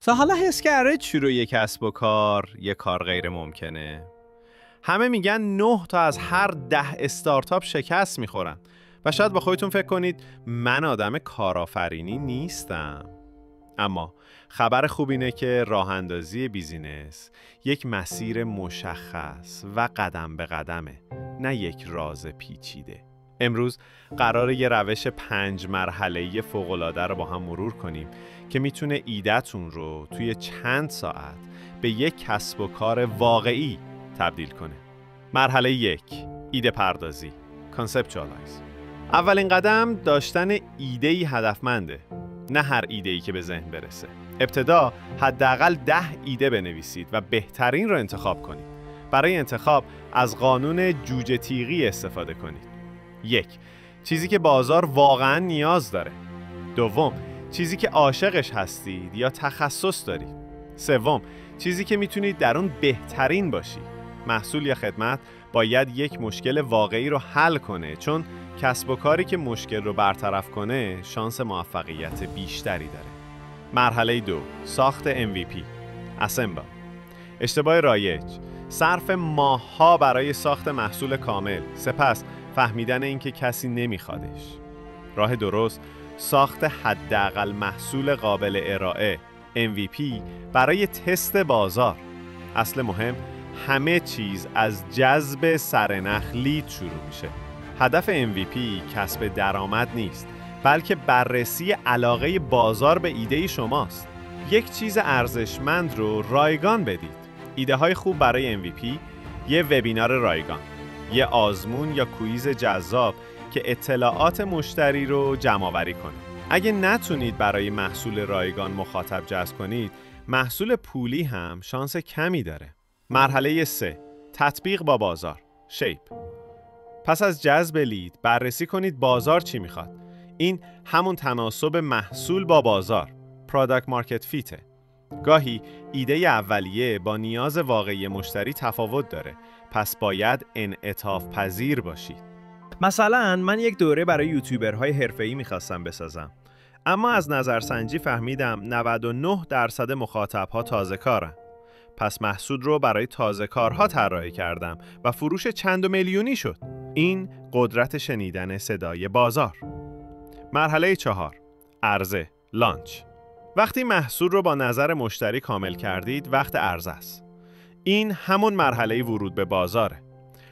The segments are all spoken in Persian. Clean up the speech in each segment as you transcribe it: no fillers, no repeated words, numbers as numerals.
تا حالا حس کردید شروع یک کسب و کار یه کار غیر ممکنه؟ همه میگن 9 تا از هر 10 استارتاپ شکست میخورن و شاید با خودتون فکر کنید من آدم کارآفرینی نیستم. اما خبر خوب اینه که راه اندازی بیزینس یک مسیر مشخص و قدم به قدمه، نه یک راز پیچیده. امروز قراره یه روش 5 مرحله‌ای فوق‌العاده رو با هم مرور کنیم که میتونه ایده‌تون رو توی چند ساعت به یک کسب و کار واقعی تبدیل کنه. مرحله 1، ایده پردازی، کانسپچوالایز. اولین قدم داشتن ایده‌ای هدفمنده، نه هر ایده‌ای که به ذهن برسه. ابتدا حداقل 10 ایده بنویسید و بهترین رو انتخاب کنید. برای انتخاب از قانون جوجه تیغی استفاده کنید. 1. چیزی که بازار واقعا نیاز داره. 2. چیزی که عاشقش هستید یا تخصص دارید. 3. چیزی که میتونید در اون بهترین باشید. محصول یا خدمت باید یک مشکل واقعی رو حل کنه، چون کسب و کاری که مشکل رو برطرف کنه شانس موفقیت بیشتری داره. مرحله 2، ساخت MVP، اسمبل. اشتباه رایج، صرف ماه‌ها برای ساخت محصول کامل، سپس فهمیدن اینکه کسی نمیخوادش. راه درست، ساخت حداقل محصول قابل ارائه، MVP، برای تست بازار. اصل مهم، همه چیز از جذب سرنخ لید شروع میشه. هدف MVP کسب درآمد نیست، بلکه بررسی علاقه بازار به ایده شماست. یک چیز ارزشمند رو رایگان بدید. ایده های خوب برای MVP، یه وبینار رایگان، یه آزمون یا کویز جذاب که اطلاعات مشتری رو جمع آوری کنه. اگه نتونید برای محصول رایگان مخاطب جذب کنید، محصول پولی هم شانس کمی داره. مرحله 3، تطبیق با بازار، شیپ. پس از جذب لید، بررسی کنید بازار چی میخواد. این همون تناسب محصول با بازار، پروداکت مارکت فیته. گاهی ایده اولیه با نیاز واقعی مشتری تفاوت داره، پس باید انعطاف پذیر باشید. مثلا من یک دوره برای یوتیوبرهای حرفه‌ای میخواستم بسازم، اما از نظرسنجی فهمیدم 99% مخاطبها تازه کارن. پس محصول رو برای تازه کارها طراحی کردم و فروش چند میلیونی شد. این قدرت شنیدن صدای بازار. مرحله 4، عرضه، لانچ. وقتی محصول رو با نظر مشتری کامل کردید، وقت عرضه است. این همون مرحله ورود به بازاره.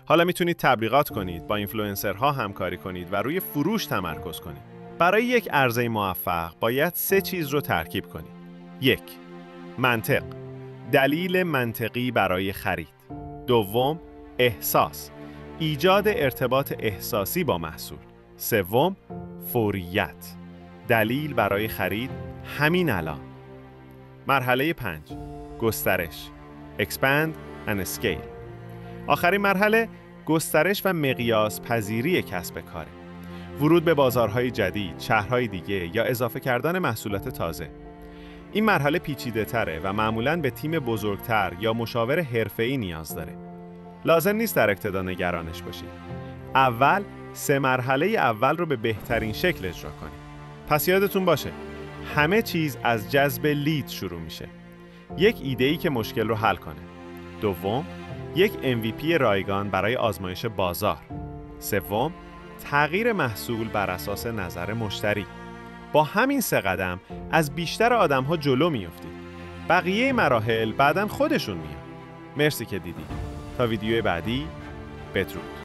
حالا میتونید تبلیغات کنید، با اینفلوئنسرها همکاری کنید و روی فروش تمرکز کنید. برای یک عرضه موفق باید 3 چیز رو ترکیب کنید. 1. منطق، دلیل منطقی برای خرید. 2. احساس، ایجاد ارتباط احساسی با محصول. 3. فوریت، دلیل برای خرید همین الان. مرحله 5، گسترش، expand and scale. آخرین مرحله گسترش و مقیاس پذیری کسب کاره. ورود به بازارهای جدید، شهرهای دیگه یا اضافه کردن محصولات تازه. این مرحله پیچیده تره و معمولاً به تیم بزرگتر یا مشاور حرفه‌ای نیاز داره. لازم نیست در ابتدا نگرانش باشید. اول 3 مرحله اول رو به بهترین شکل اجرا کنید. پس یادتون باشه، همه چیز از جذب لید شروع میشه. یک ایده‌ای که مشکل رو حل کنه. 2. یک MVP رایگان برای آزمایش بازار. 3. تغییر محصول بر اساس نظر مشتری. با همین 3 قدم از بیشتر آدم‌ها جلو میافتید. بقیه مراحل بعداً خودشون میان. مرسی که دیدید. تا ویدیوی بعدی، بدرود.